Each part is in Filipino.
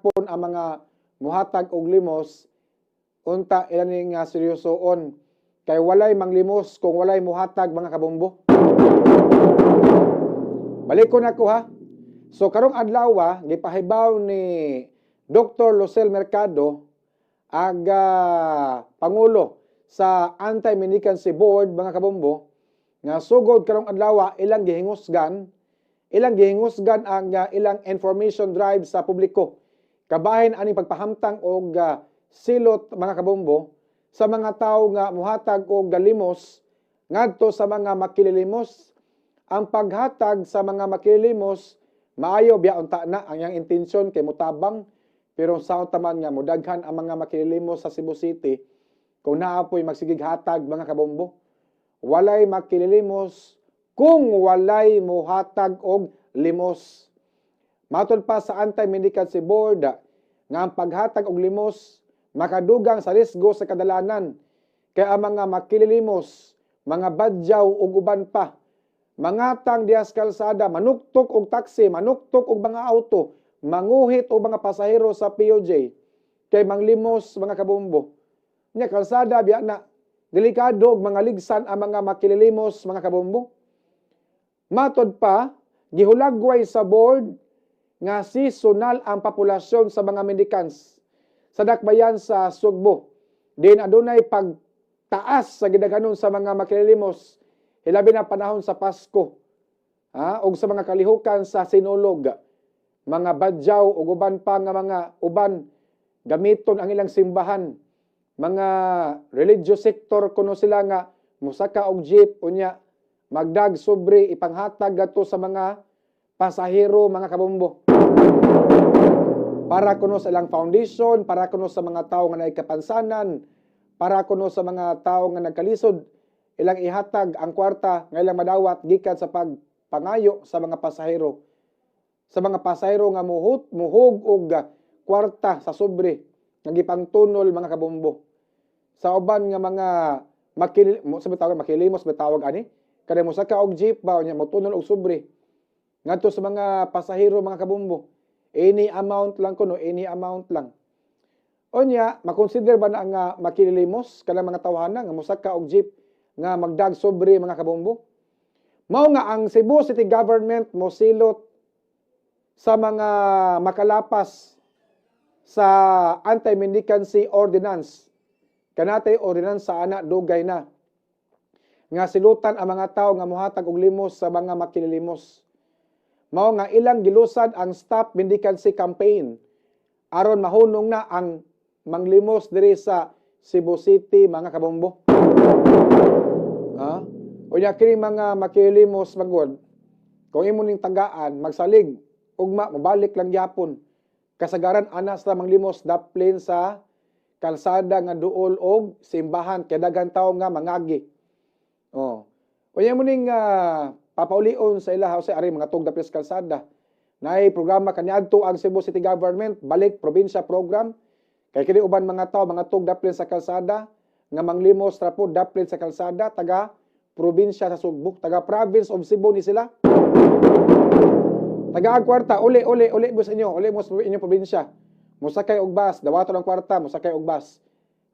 gyapon ang mga muhatag og limos unta ilan nga seryosoon kay walay manglimos kung walay muhatag mga kabombo. Balikon ako ha. So karong adlaw gipahibaw ni Dr. Lucel Mercado aga pangulo sa Anti-Mendicancy Board mga kabombo nga sugod karong adlaw ilang gihingusgan ang ilang information drive sa publiko kabahin aning pagpahamtang og silot mga kabombo sa mga tawo nga muhatag og galimos ngadto sa mga makililimos. Ang paghatag sa mga makililimos maayo biya unta na ang iyang intensyon kay mutabang pero sa taman nga mudaghan ang mga makililimos sa Cebu City kung naapoy magsigig hatag mga kabombo. Walay makililimos kung walay muhatag og limos. Matod pa sa Anti-Mendicancy Board nga ang paghatag og limos makadugang sa risgo sa kadalanan kay ang mga makililimos, mga badyaw ug uban pa mangatang dias kalsada, manuktok og taxi, manuktok og mga auto, manguhit og mga pasahero sa POJ kay manglimos mga kabombo. Nya kalsada biya na delikado og mga ligsan ang mga makililimos mga kabombo. Matod pa gihulagway sa board nga seasonal ang populasyon sa mga mendicants sa dakbayan sa Sugbo. Din adunay pagtaas sa gidaghanon sa mga makililimos hilabi na panahon sa Pasko. Og sa mga kalihukan sa Sinulog, mga badyaw ug uban pa nga mga uban gamiton ang ilang simbahan. Mga religious sector kuno sila nga musaka og jeep unya magdag sobre ipanghatag gato sa mga pasahero mga kabombo. Para kuno sa ilang foundation, para kuno sa mga tawo nga naay kapansanan, para kuno sa mga tawo nga nagkalisod, ilang ihatag ang kwarta nga ilang madawat gikan sa pagpangayo sa mga pasahero. Sa mga pasahero nga muhug og kwarta sa sobre nga gipangtunol mga kabombo. Sa uban nga mga makilimos bitawag ani, kada mo saka og jeep ba nya motunol og sobre. Ngadto sa mga pasahero mga kabombo. Any amount lang kuno, any amount lang. Onya, makonsider ba na nga makililimos kada mga tawhana nga mosaka og jeep nga magdag sobre mga kabombo? Mao nga ang Cebu City Government mosilot sa mga makalapas sa Anti-Mendicancy Ordinance. Kanatay ordinance sa ana dugay na nga silutan ang mga tawo nga mohatag og limos sa mga makililimos. Mao nga ilang gilusad ang Stop Mendicancy Campaign aron mahunong na ang manglimos diri sa Cebu City mga kabombo. Unya kini mga makilimos magod kung imo ning tagaan magsalig ugma mabalik lang gyapon kasagaran anas sa manglimos daplin sa kalsada nga duol og simbahan kay daghan tawo nga mangagi. Unya mo ning papaulion sa ilaha sa ari mga tug daplin sa kalsada. Naay programa kaniadto ang Cebu City Government balik probinsya program kay kini uban mga tawo mga tug daplin sa kalsada nga manglimos ra po daplin sa kalsada taga probinsya sa Sugbo, taga province of Cebu ni sila. Taga ang kwarta, uli mo sa inyo, uli mo sa inyong probinsya. Musakay og bus, dawato ng kwarta, musakay og bus.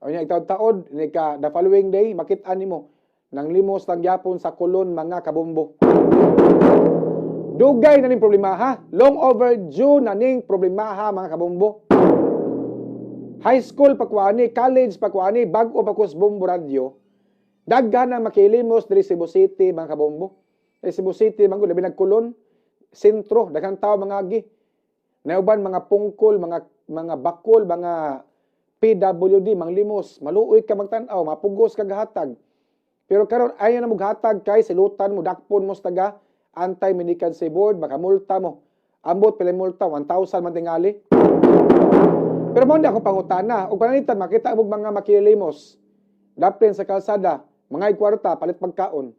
O niya, itaod-taod, the following day, makita nimo nang limos lang yapon sa kulon mga kabombo. Dugay na ning problema ha, long overdue na ning problema ha mga kabombo. High school pakuani, college pakuani, bag-o pakus bombo radyo. Daghan ang makilimos diri Cebu City mga kabombo. Cebu City man labi nagkulon, sentro daghang tawo mangagi. Nauban mga pungkol, mga bakol, mga PWD manglimos, maluoy ka magtan-aw, mapugos ka gahatag. Pero karon ayo na maghatag kay silutan mo dakpon mo sa taga Anti-Mendicancy Board, makamulta mo. Ambot pila multa 1,000 man tingali. Pero mo ndi ako pangutana, ug pananitan makita mo mga makilimos daplin sa kalsada, mga kwarta, palit pagkaon.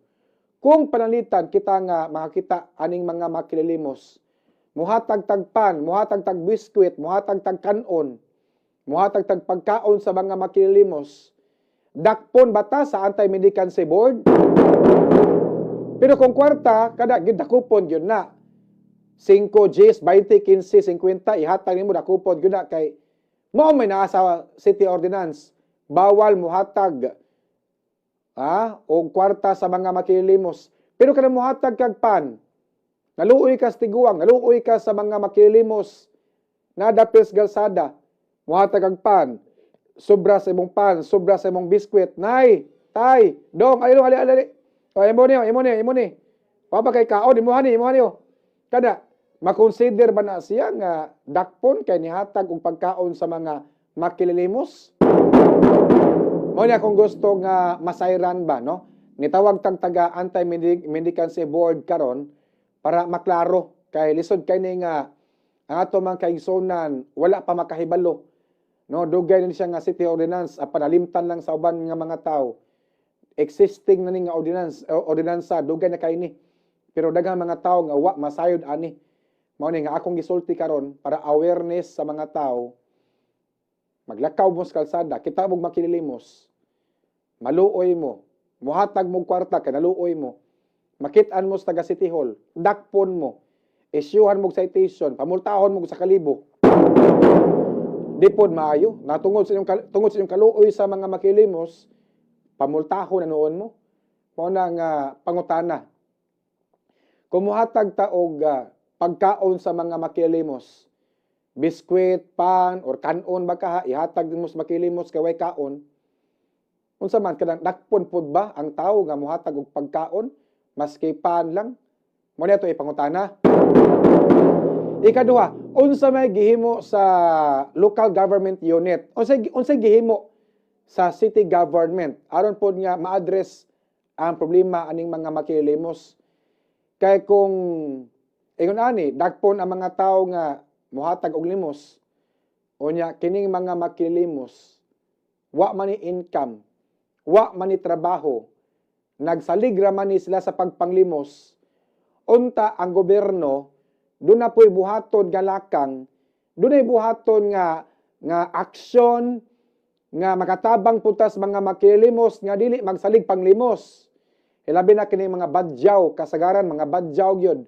Kung panalitan kita nga makakita aning mga makililimos, muhatag tagpan, muhatag tag biskwit, muhatag tag kanon, muhatag tag pagkaon sa mga makililimos, dakpon bata sa Anti-Mendicancy Board? Pero kung kwarta, kada gidakupon yun na. 5 Gs, 20, 15, 50, ihatag nimo dakupod gyud na kay mao may naa sa city ordinance. Bawal muhatag o kwarta sa mga makilimos. Pero kanang muhatag kag pan, naluoy ka sa tiguang, naluoy ka sa mga makilimos, nadapis galsada, muhatag kag pan, sobra sa imong pan, sobra sa imong biskwit, nay, tay, dong, ali, ali, ali, ali. O, imo ni. Papa kay kaon, imuha ni, kada, makonsider ba na siya nga dakpon kay nihatag og pagkaon sa mga makililimos? Mo niya kung gusto nga masayran ba, no? Nitawag tag taga anti-mendicancy board karon para maklaro kay lisod kay ni nga ang ato mga kaigsonan wala pa makahibalo, no? Dugay ni siya nga city ordinance panalimtan lang sa uban nga mga tao. Existing na ni nga ordinansa dugay na kay ni. Pero daghang mga tao nga wa masayod ani. Mao ni nga akong gisulti karon para awareness sa mga tao. Maglakaw mo sa kalsada, kita mong makililimos. Maluoy mo. Muhatag mo kwarta, kay naluoy mo. Makitaan mo sa taga City Hall. Dakpon mo. Isyuhan mo citation. Pamultahon mo sa kalibo. Di pod maayo. Tungod sa inyong kaluoy sa mga makilimos, pamultahon na noon mo. Mao na nga pangutana. Kung muhatag ta og pagkaon sa mga makilimos, biskwit, pan, or kanon ba ka, ihatag mo sa makilimos kaway kaon, unsa man kanang dakpon pud ba ang tao nga muhatag og pagkaon maski pan lang? Mo na ito ipangutana. Ikaduha, unsa may gihimo sa local government unit? Unsa gihimo sa city government aron pod nga ma-address ang problema aning mga makilimos? Kay kung ingon ani dakpon ang mga tao nga muhatag og limos, unya kining mga makilimos wa man ni income, wa man ni trabaho, nagsalig ra man ni sila sa pagpanglimos, unta ang gobyerno doon na po'y buhaton nga lakang, doon ay buhaton nga aksyon nga makatabang putas mga makilimos nga dili magsalig panglimos. Ilabi na kini mga badyaw kasagaran, mga badyaw gyud.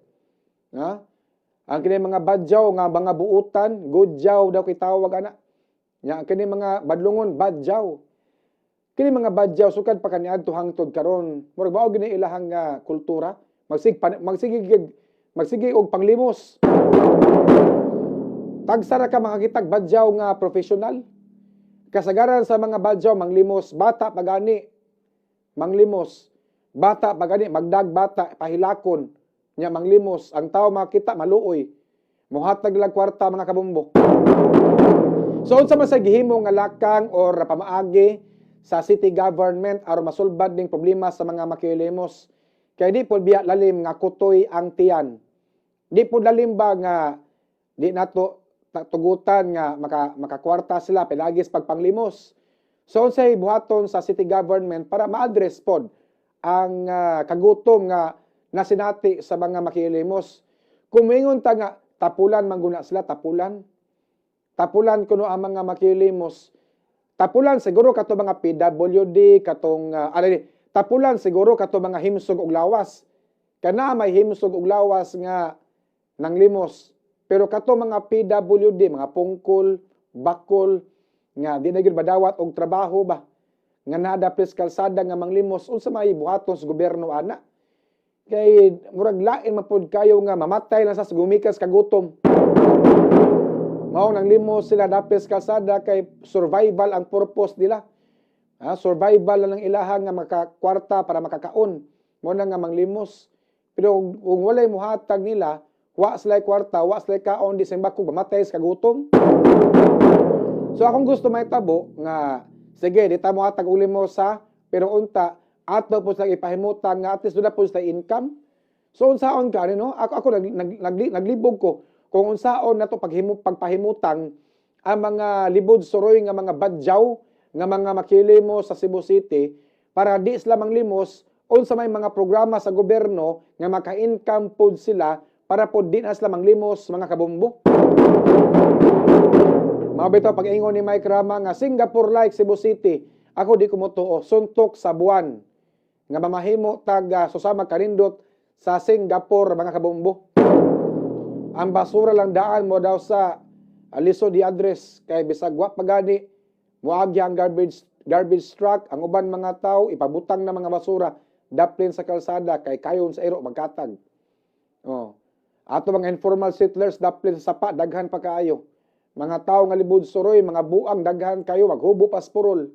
Ang kini mga badyaw nga mga buutan, gudyaw daw kitawag ana. Nya kini mga badlungon badyaw. Kini mga badyaw sukad pa kaniadto hangtod karon. Murag mao gini ilahang kultura, magsige og panglimos. Tagsara ka makakitag badyaw nga professional. Kasagaran sa mga badyaw manglimos, bata pagani manglimos. Bata pagani magdag bata pahilakon nya manglimos, ang tao makita maluoy. Muhatag lang kwarta mga kabumbo. So unsa man sa gihimo nga lakang or pamaagi sa city government aron masulbad ning problema sa mga makilimos? Kay di pod biya lalim nga kutoy ang tiyan. Di pod lalim ba nga di nato tugutan nga makakwarta sila pilagis pagpanglimos. So unsay buhaton sa city government para ma-address pod ang kagutom nga nasinati sa mga makilimos. Kung mingon ta nga tapulan mangguna sila, tapulan kuno ang mga makilimos. Tapulan siguro kato mga PWD, katong tapulan siguro kato mga himsog og lawas. Kana may himsog og lawas nga nanglimos. Pero kato mga PWD, mga pungkol, bakol nga di na gyud madawat og trabaho ba. Nga nadapis kalsada nga manglimos, unsa may buhaton sa gobyerno ana? Kay murag lain man pod kayo nga mamatay lang sa gumikas kagutom. Mao nang limos sila dapis kalsada kay survival ang purpose nila. Survival lang ang ilaha nga makakwarta para makakaon. Mao na nga manglimos. Pero kung walay muhatag nila, wa sila kwarta, wa sila kaon di sa bakog mamatay sa kagutom. So akong gusto mahitabo nga sige, di ta mo hatag og limos pero unta ato po sa ipahimutang nga at least doon po sa income. So unsaon ka no? Ako naglibog ko kung unsaon nato pagpahimutang ang mga libod suroy nga mga badyaw nga mga makilimos sa Cebu City para di sila manglimos unsa may mga programa sa gobyerno nga maka-income pod sila para pod di na sila manglimos mga kabumbo. Mabito pag-ingon ni Mike Rama nga Singapore like Cebu City. Ako di ko motuo, suntok sa buwan nga mamahimo tag susama kanindot sa Singapore mga kabumbo. ang basura lang daan mo daw sa liso di address kay bisag wa pagani moagi ang garbage truck, ang uban mga tao ipabutang na mga basura daplin sa kalsada kay kayon sa iro magkatag. Oh. Ato mga informal settlers daplin sa sapa daghan pa kaayo. Mga tao nga libod suroy, mga buang daghan kayo maghubo pasporol.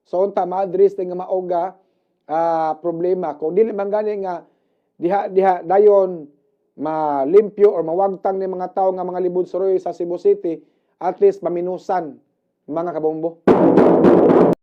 So unta madris nga maoga problema kung dili man gani nga diha dayon malimpyo or mawagtang ni mga tao nga mga libod suroy sa Cebu City, at least maminusan mga kabombo.